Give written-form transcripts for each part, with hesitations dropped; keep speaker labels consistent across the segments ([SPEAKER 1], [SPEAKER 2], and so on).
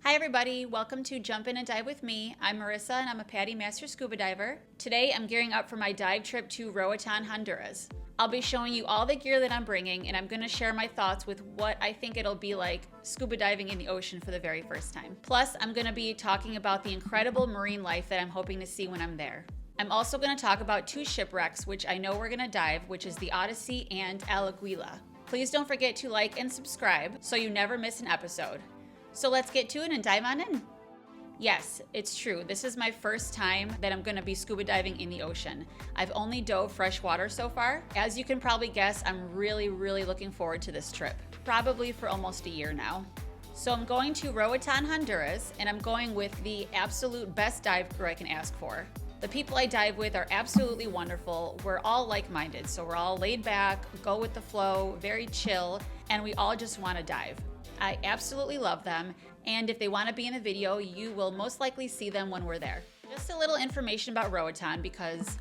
[SPEAKER 1] Hi everybody, welcome to Jump In and Dive with me. I'm Marissa and I'm a PADI Master Scuba Diver. Today I'm gearing up for my dive trip to Roatan, Honduras. I'll be showing you all the gear that I'm bringing and I'm going to share my thoughts with what I think it'll be like scuba diving in the ocean for the very first time. Plus, I'm going to be talking about the incredible marine life that I'm hoping to see when I'm there. I'm also going to talk about two shipwrecks which I know we're going to dive, which is the Odyssey and Alaguila. Please don't forget to like and subscribe so you never miss an episode. So let's get to it and dive on in. Yes, it's true. This is my first time that I'm going to be scuba diving in the ocean. I've only dove freshwater so far. As you can probably guess, I'm really looking forward to this trip. Probably for almost a year now. So I'm going to Roatan, Honduras, and I'm going with the absolute best dive crew I can ask for. The people I dive with are absolutely wonderful. We're all like-minded, so we're all laid back, go with the flow, very chill, and we all just want to dive. I absolutely love them, and if they want to be in the video, you will most likely see them when we're there. Just a little information about Roatan because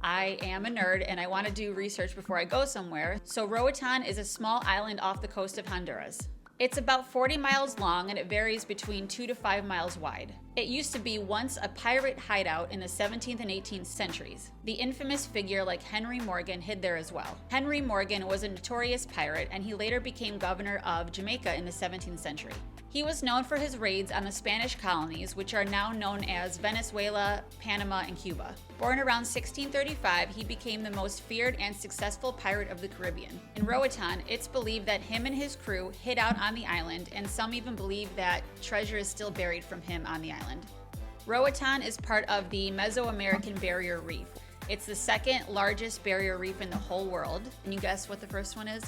[SPEAKER 1] I am a nerd and I want to do research before I go somewhere. So Roatan is a small island off the coast of Honduras. It's about 40 miles long and it varies between 2 to 5 miles wide. It used to be once a pirate hideout in the 17th and 18th centuries. The infamous figure like Henry Morgan hid there as well. Henry Morgan was a notorious pirate and he later became governor of Jamaica in the 17th century. He was known for his raids on the Spanish colonies, which are now known as Venezuela, Panama, and Cuba. Born around 1635, he became the most feared and successful pirate of the Caribbean. In Roatan, it's believed that him and his crew hid out on the island, and some even believe that treasure is still buried from him on the island. Roatan is part of the Mesoamerican Barrier Reef. It's the second largest barrier reef in the whole world. And you guess what the first one is?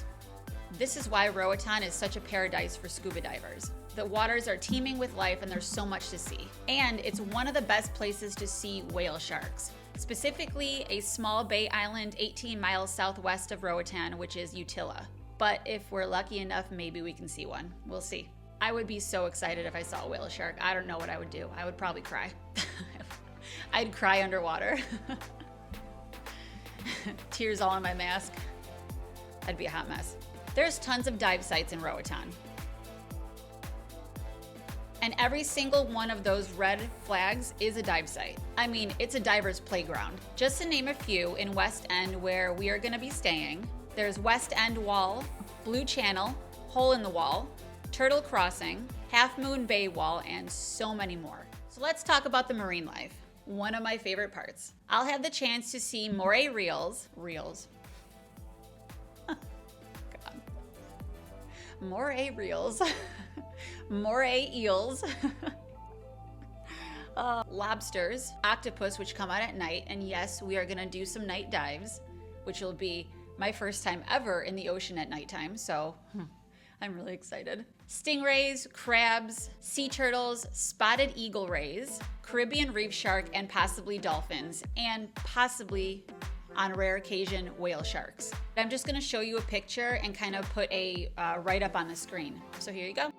[SPEAKER 1] This is why Roatan is such a paradise for scuba divers. The waters are teeming with life and there's so much to see. And it's one of the best places to see whale sharks. Specifically, a small bay island 18 miles southwest of Roatan, which is Utila. But if we're lucky enough, maybe we can see one. We'll see. I would be so excited if I saw a whale shark. I don't know what I would do. I would probably cry. I'd cry underwater. Tears all on my mask. I'd be a hot mess. There's tons of dive sites in Roatan. And every single one of those red flags is a dive site. I mean, it's a diver's playground. Just to name a few, in West End, where we are gonna be staying, there's West End Wall, Blue Channel, Hole in the Wall, Turtle Crossing, Half Moon Bay Wall, and so many more. So let's talk about the marine life. One of my favorite parts. I'll have the chance to see moray reels. Moray reels, moray eels, lobsters, octopus, which come out at night. And yes, we are gonna do some night dives, which will be my first time ever in the ocean at nighttime. So I'm really excited. Stingrays, crabs, sea turtles, spotted eagle rays, Caribbean reef shark, and possibly dolphins, and possibly, on a rare occasion, whale sharks. I'm just gonna show you a picture and kind of put a write-up on the screen. So here you go.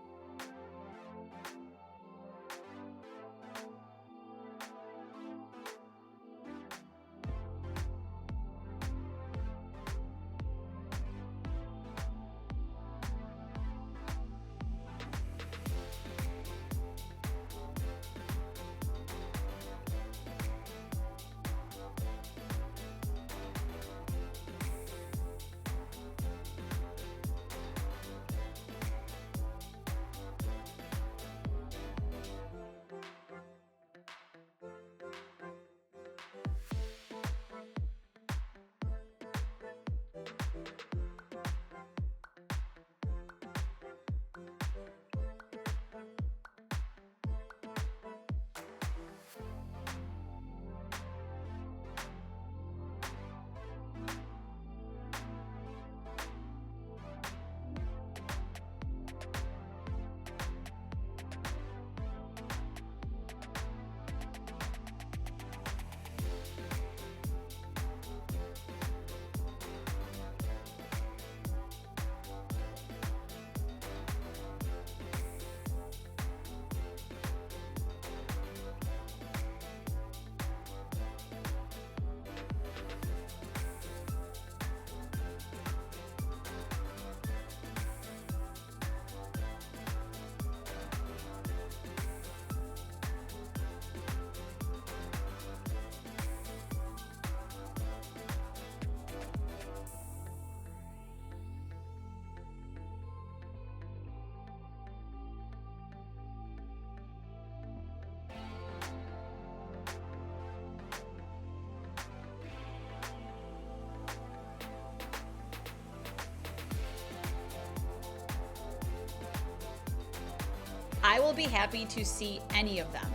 [SPEAKER 1] I will be happy to see any of them.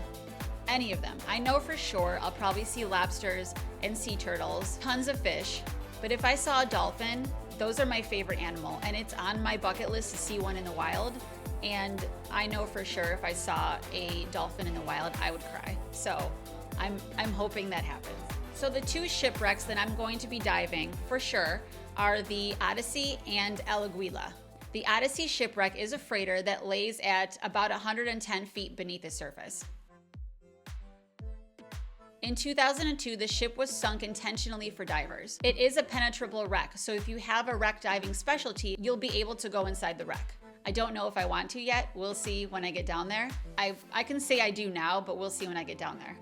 [SPEAKER 1] Any of them. I know for sure I'll probably see lobsters and sea turtles, tons of fish, but if I saw a dolphin, those are my favorite animal, and it's on my bucket list to see one in the wild. And I know for sure if I saw a dolphin in the wild, I would cry. So I'm hoping that happens. So the two shipwrecks that I'm going to be diving for sure are the Odyssey and El Aguila. The Odyssey shipwreck is a freighter that lays at about 110 feet beneath the surface. In 2002, the ship was sunk intentionally for divers. It is a penetrable wreck, so if you have a wreck diving specialty, you'll be able to go inside the wreck. I don't know if I want to yet. We'll see when I get down there. I can say I do now, but we'll see when I get down there.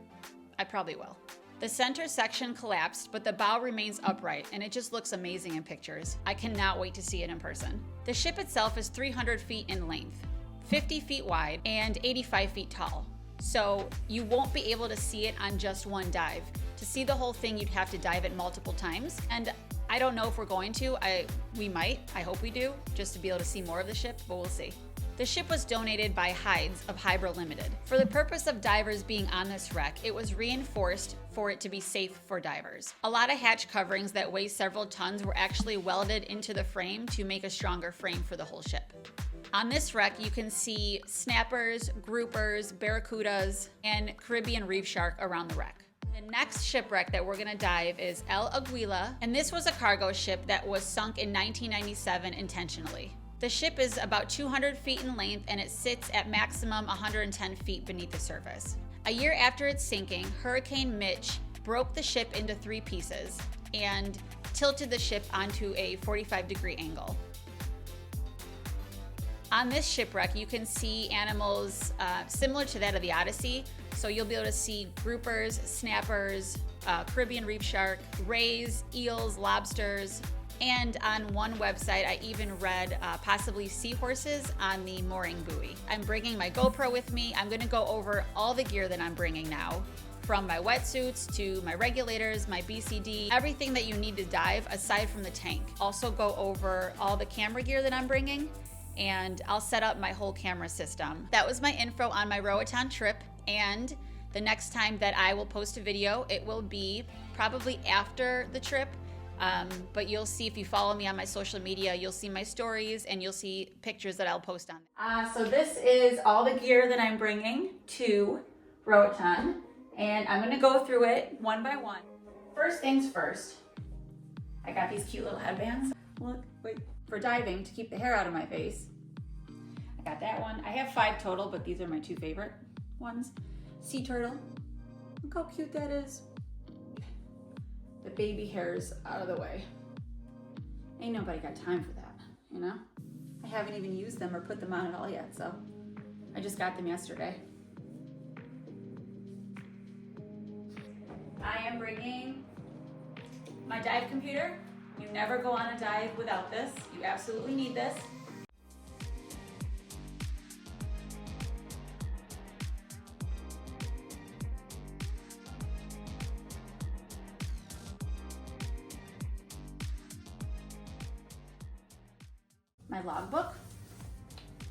[SPEAKER 1] I probably will. The center section collapsed, but the bow remains upright, and it just looks amazing in pictures. I cannot wait to see it in person. The ship itself is 300 feet in length, 50 feet wide, and 85 feet tall. So you won't be able to see it on just one dive. To see the whole thing, you'd have to dive it multiple times. And I don't know if we're going to. We might. I hope we do, just to be able to see more of the ship, but we'll see. The ship was donated by Hides of Hybrid Limited. For the purpose of divers being on this wreck, it was reinforced for it to be safe for divers. A lot of hatch coverings that weigh several tons were actually welded into the frame to make a stronger frame for the whole ship. On this wreck, you can see snappers, groupers, barracudas, and Caribbean reef shark around the wreck. The next shipwreck that we're gonna dive is El Aguila, and this was a cargo ship that was sunk in 1997 intentionally. The ship is about 200 feet in length, and it sits at maximum 110 feet beneath the surface. A year after its sinking, Hurricane Mitch broke the ship into 3 pieces and tilted the ship onto a 45-degree angle. On this shipwreck, you can see animals similar to that of the Odyssey. So you'll be able to see groupers, snappers, Caribbean reef shark, rays, eels, lobsters, and on one website, I even read possibly seahorses on the mooring buoy. I'm bringing my GoPro with me. I'm gonna go over all the gear that I'm bringing now, from my wetsuits to my regulators, my BCD, everything that you need to dive aside from the tank. Also go over all the camera gear that I'm bringing, and I'll set up my whole camera system. That was my info on my Roatan trip, and the next time that I will post a video, it will be probably after the trip, but you'll see if you follow me on my social media, you'll see my stories and you'll see pictures that I'll post on. So this is all the gear that I'm bringing to Roatan, and I'm gonna go through it one by one. First things first, I got these cute little headbands. Look, wait. For diving, to keep the hair out of my face. I got that one. I have 5 total, but these are my 2 favorite ones. Sea turtle. Look how cute that is. The baby hairs out of the way. Ain't nobody got time for that, you know? I haven't even used them or put them on at all yet, so I just got them yesterday. I am bringing my dive computer. You never go on a dive without this. You absolutely need this. My logbook,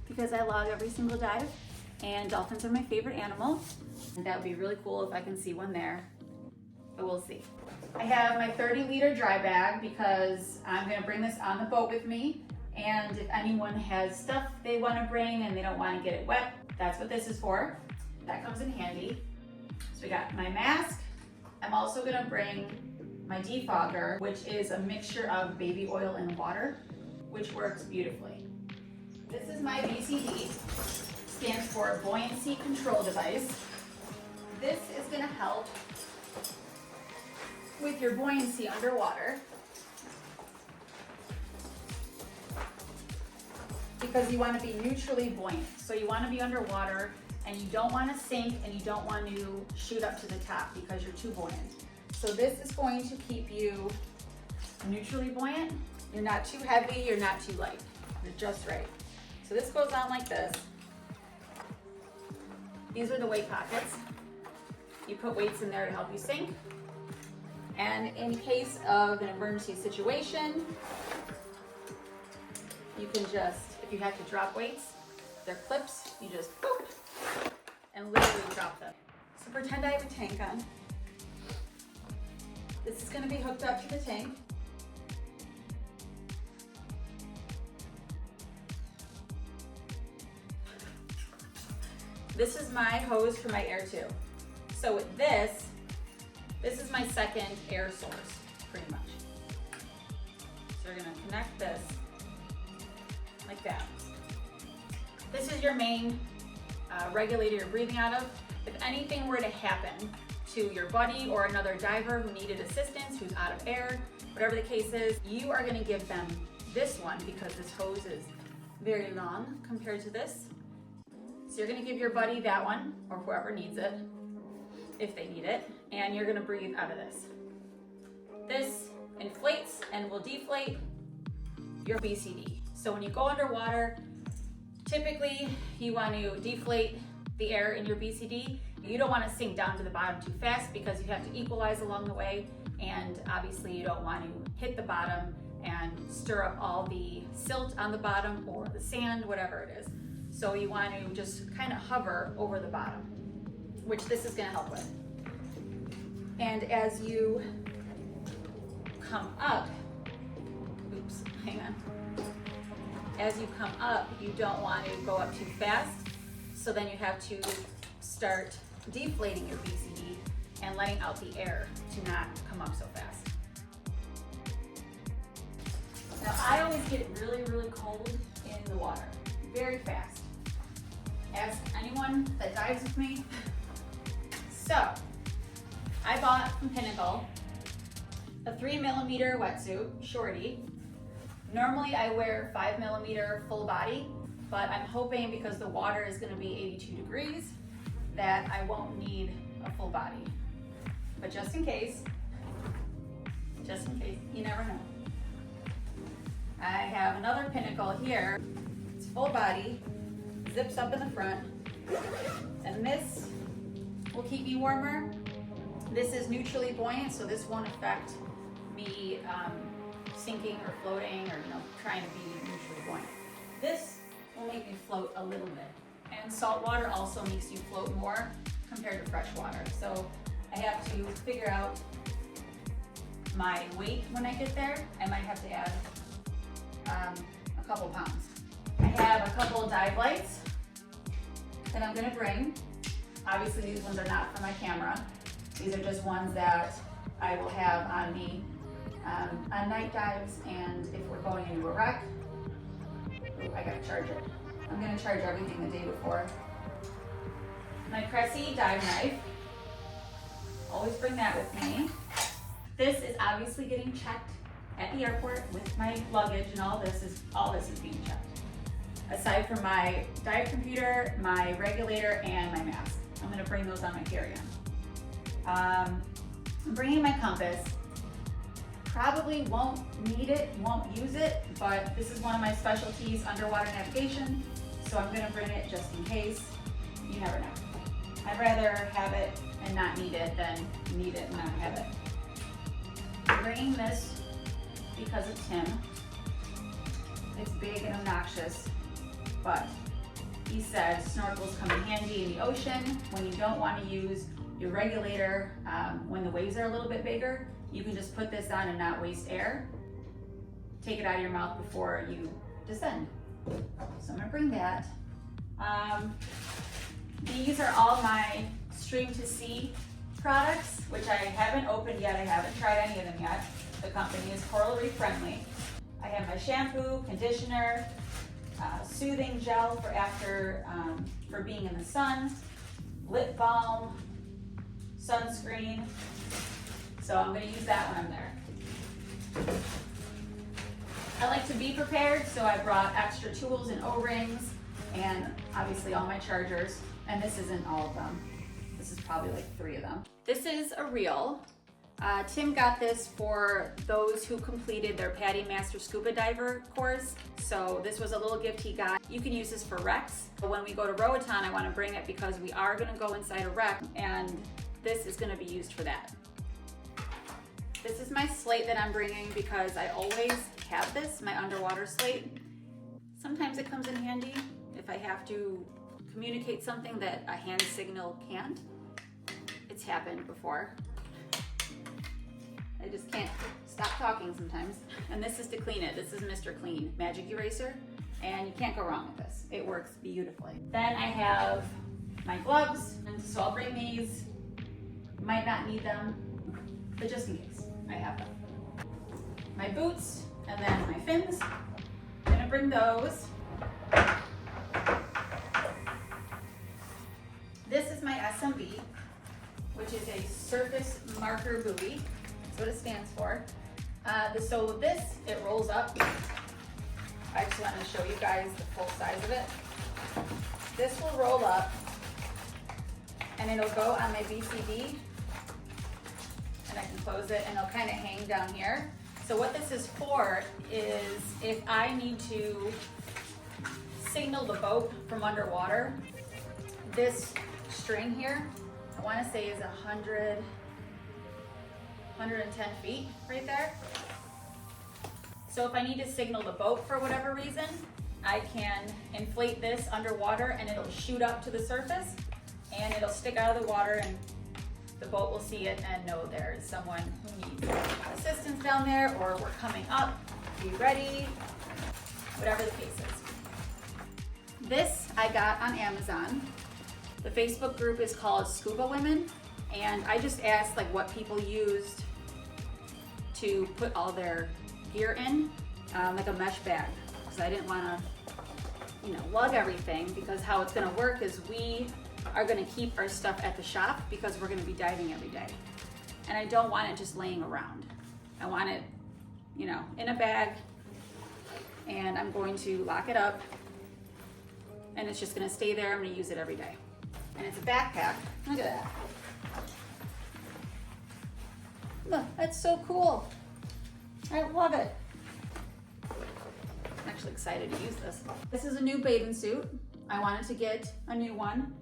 [SPEAKER 1] because I log every single dive, and dolphins are my favorite animal. And that would be really cool if I can see one there, but we'll see. I have my 30-liter dry bag because I'm gonna bring this on the boat with me. And if anyone has stuff they wanna bring and they don't wanna get it wet, that's what this is for. That comes in handy. So we got my mask. I'm also gonna bring my defogger, which is a mixture of baby oil and water, which works beautifully. This is my BCD, stands for Buoyancy Control Device. This is gonna help with your buoyancy underwater, because you want to be neutrally buoyant. So you want to be underwater and you don't want to sink and you don't want to shoot up to the top because you're too buoyant. So this is going to keep you neutrally buoyant. You're not too heavy, you're not too light. You're just right. So this goes on like this. These are the weight pockets. You put weights in there to help you sink. And in case of an emergency situation, you can just, if you have to drop weights, they're clips, you just boop, and literally drop them. So pretend I have a tank on. This is going to be hooked up to the tank. This is my hose for my air tube. So with this is my second air source, pretty much. So we're gonna connect this like that. This is your main regulator you're breathing out of. If anything were to happen to your buddy or another diver who needed assistance, who's out of air, whatever the case is, you are gonna give them this one because this hose is very long compared to this. So you're gonna give your buddy that one, or whoever needs it, if they need it, and you're gonna breathe out of this. This inflates and will deflate your BCD. So when you go underwater, typically you want to deflate the air in your BCD. You don't want to sink down to the bottom too fast because you have to equalize along the way, and obviously you don't want to hit the bottom and stir up all the silt on the bottom or the sand, whatever it is. So you want to just kind of hover over the bottom, which this is going to help with. And as you come up, oops, hang on. As you come up, you don't want to go up too fast. So then you have to start deflating your BCD and letting out the air to not come up so fast. Now I always get really, really cold in the water, very fast. Ask anyone that dives with me. So, I bought from Pinnacle a 3mm wetsuit, shorty. Normally I wear 5mm full body, but I'm hoping because the water is gonna be 82 degrees that I won't need a full body. But just in case, you never know. I have another Pinnacle here. It's full body, zips up in the front, and this will keep me warmer. This is neutrally buoyant, so this won't affect me sinking or floating or trying to be neutrally buoyant. This will make me float a little bit. And salt water also makes you float more compared to fresh water. So I have to figure out my weight when I get there. I might have to add a couple pounds. I have a couple of dive lights that I'm gonna bring. Obviously these ones are not for my camera. These are just ones that I will have on me on night dives, and if we're going into a wreck. Ooh, I gotta charge it. I'm gonna charge everything the day before. My Cressy dive knife. Always bring that with me. This is obviously getting checked at the airport with my luggage, and all this is being checked. Aside from my dive computer, my regulator, and my mask. I'm gonna bring those on my carry-on. I'm bringing my compass. Probably won't need it, won't use it, but this is one of my specialties, underwater navigation, so I'm gonna bring it just in case. You never know. I'd rather have it and not need it than need it and not have it. I'm bringing this because of Tim. It's big and obnoxious, but he said snorkels come in handy in the ocean when you don't want to use your regulator when the waves are a little bit bigger. You can just put this on and not waste air. Take it out of your mouth before you descend. So I'm gonna bring that. These are all my Stream to Sea products, which I haven't opened yet. I haven't tried any of them yet. The company is Coral Reef friendly. I have my shampoo, conditioner, soothing gel for after for being in the sun, lip balm, sunscreen. So I'm going to use that when I'm there. I like to be prepared, so I brought extra tools and O-rings, and obviously all my chargers. And this isn't all of them. This is probably like 3 of them. This is a reel. Tim got this for those who completed their PADI Master Scuba Diver course. So this was a little gift he got. You can use this for wrecks. But when we go to Roatan, I want to bring it because we are going to go inside a wreck, and this is going to be used for that. This is my slate that I'm bringing because I always have this, my underwater slate. Sometimes it comes in handy if I have to communicate something that a hand signal can't. It's happened before. I just can't stop talking sometimes. And this is to clean it. This is Mr. Clean Magic Eraser, and you can't go wrong with this. It works beautifully. Then I have my gloves, and so I'll bring these. Might not need them, but just in case, I have them. My boots, and then my fins. I'm gonna bring those. This is my SMB, which is a surface marker buoy. That's what it stands for. So this, it rolls up. I just wanted to show you guys the full size of it. This will roll up, and it'll go on my BCD, and I can close it, and it'll kind of hang down here. So what this is for is if I need to signal the boat from underwater, this string here, I want to say is 110 feet right there. So if I need to signal the boat for whatever reason, I can inflate this underwater and it'll shoot up to the surface and it'll stick out of the water and the boat will see it and know there's someone who needs assistance down there, or we're coming up, be ready, whatever the case is. This I got on Amazon. The Facebook group is called Scuba Women, and I just asked like what people used to put all their gear in, like a mesh bag, because I didn't want to, lug everything, because how it's going to work is we are going to keep our stuff at the shop because we're going to be diving every day, and I don't want it just laying around. I want it, in a bag, and I'm going to lock it up, and it's just going to stay there. I'm going to use it every day. And it's a backpack. Look at that. Look, that's so cool. I love it. I'm actually excited to use this. This is a new bathing suit. I wanted to get a new one.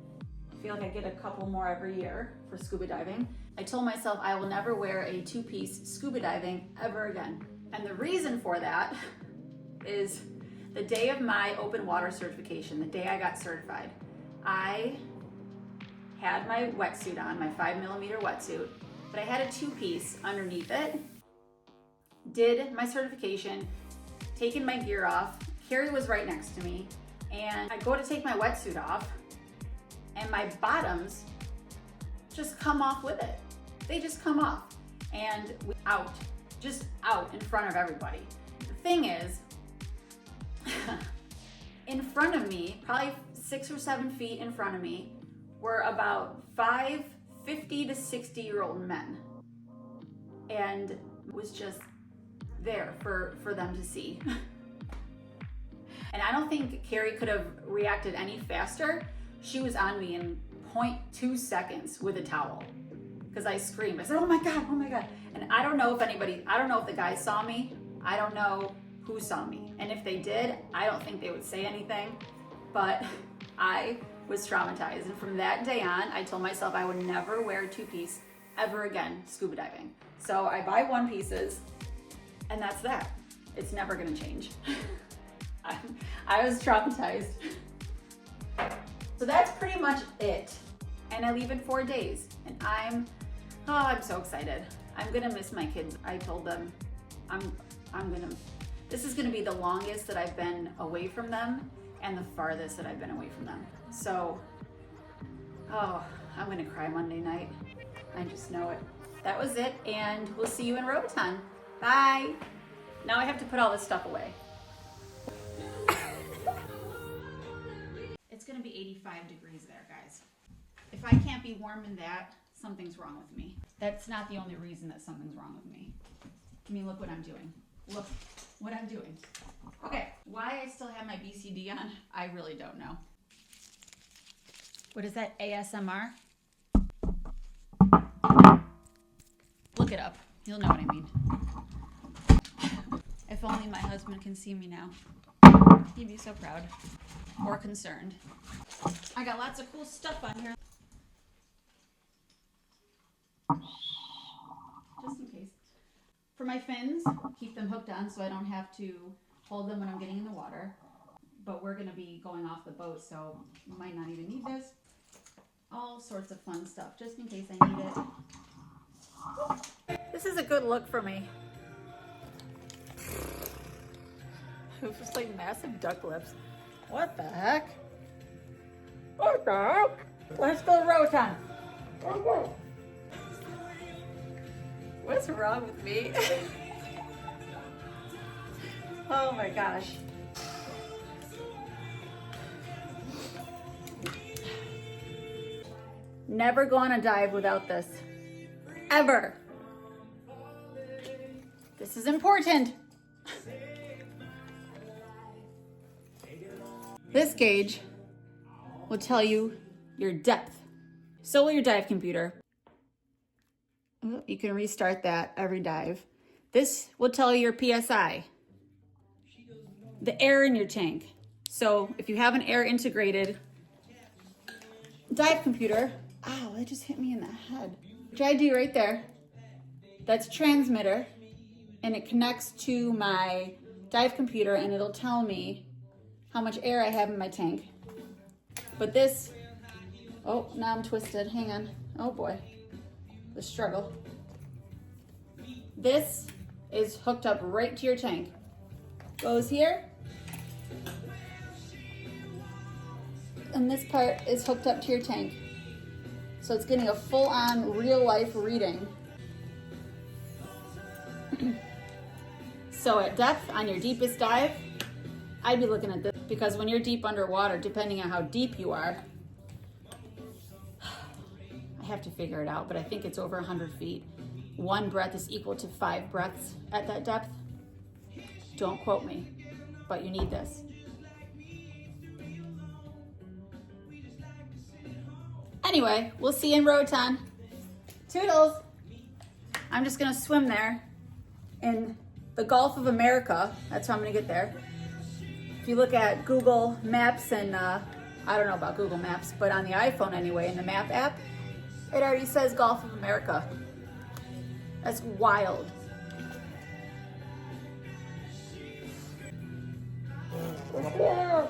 [SPEAKER 1] I feel like I get a couple more every year for scuba diving. I told myself I will never wear a two-piece scuba diving ever again. And the reason for that is the day of my open water certification, the day I got certified, I had my wetsuit on, my 5mm wetsuit, but I had a two-piece underneath it, did my certification, taken my gear off, Carrie was right next to me, and I go to take my wetsuit off, and my bottoms just come off with it. They just come off, and just out in front of everybody. The thing is, in front of me, probably 6 or 7 feet in front of me, were about 50 to 60-year-old men, and was just there for them to see. And I don't think Carrie could have reacted any faster. She was on me in 0.2 seconds with a towel, because I screamed. I said, oh my God. And I don't know if the guys saw me. I don't know who saw me. And if they did, I don't think they would say anything, but I was traumatized. And from that day on, I told myself I would never wear a two-piece ever again scuba diving. So I buy one pieces, and that's that. It's never gonna change. I was traumatized. So that's pretty much it. And I leave in 4 days, and I'm so excited. I'm gonna miss my kids. I told them this is gonna be the longest that I've been away from them and the farthest that I've been away from them. So, I'm gonna cry Monday night. I just know it. That was it, and we'll see you in Roatan. Bye. Now I have to put all this stuff away. It's gonna be 85 degrees there, guys. If I can't be warm in that, something's wrong with me. That's not the only reason that something's wrong with me. I mean, look what I'm doing. Look what I'm doing. Okay, why I still have my BCD on, I really don't know. What is that, ASMR? Look it up. You'll know what I mean. If only my husband can see me now. He'd be so proud. Or concerned. I got lots of cool stuff on here. Just in case. For my fins, keep them hooked on so I don't have to hold them when I'm getting in the water. but we're gonna be going off the boat, so we might not even need this. All sorts of fun stuff, just in case I need it. This is a good look for me. It's just like massive duck lips. What the heck? What the heck? Let's go Roatan. What's wrong with me? Oh my gosh. Never go on a dive without this. Ever. This is important. This gauge will tell you your depth. So will your dive computer. You can restart that every dive. This will tell you your PSI, the air in your tank. So if you have an air integrated dive computer, ow, that just hit me in the head. Which I do right there. That's a transmitter, and it connects to my dive computer, and it'll tell me how much air I have in my tank. But this, oh, now I'm twisted, hang on. Oh boy, the struggle. This is hooked up right to your tank. Goes here, and this part is hooked up to your tank. So it's getting a full-on real-life reading. So at depth, on your deepest dive, I'd be looking at this, because when you're deep underwater, depending on how deep you are, I have to figure it out, but I think it's over 100 feet. 1 breath is equal to 5 breaths at that depth. Don't quote me, but you need this. Anyway, we'll see you in Roatan. Toodles! I'm just gonna swim there in the Gulf of America. That's how I'm gonna get there. If you look at Google Maps and, I don't know about Google Maps, but on the iPhone anyway, in the map app, it already says Gulf of America. That's wild. Yeah.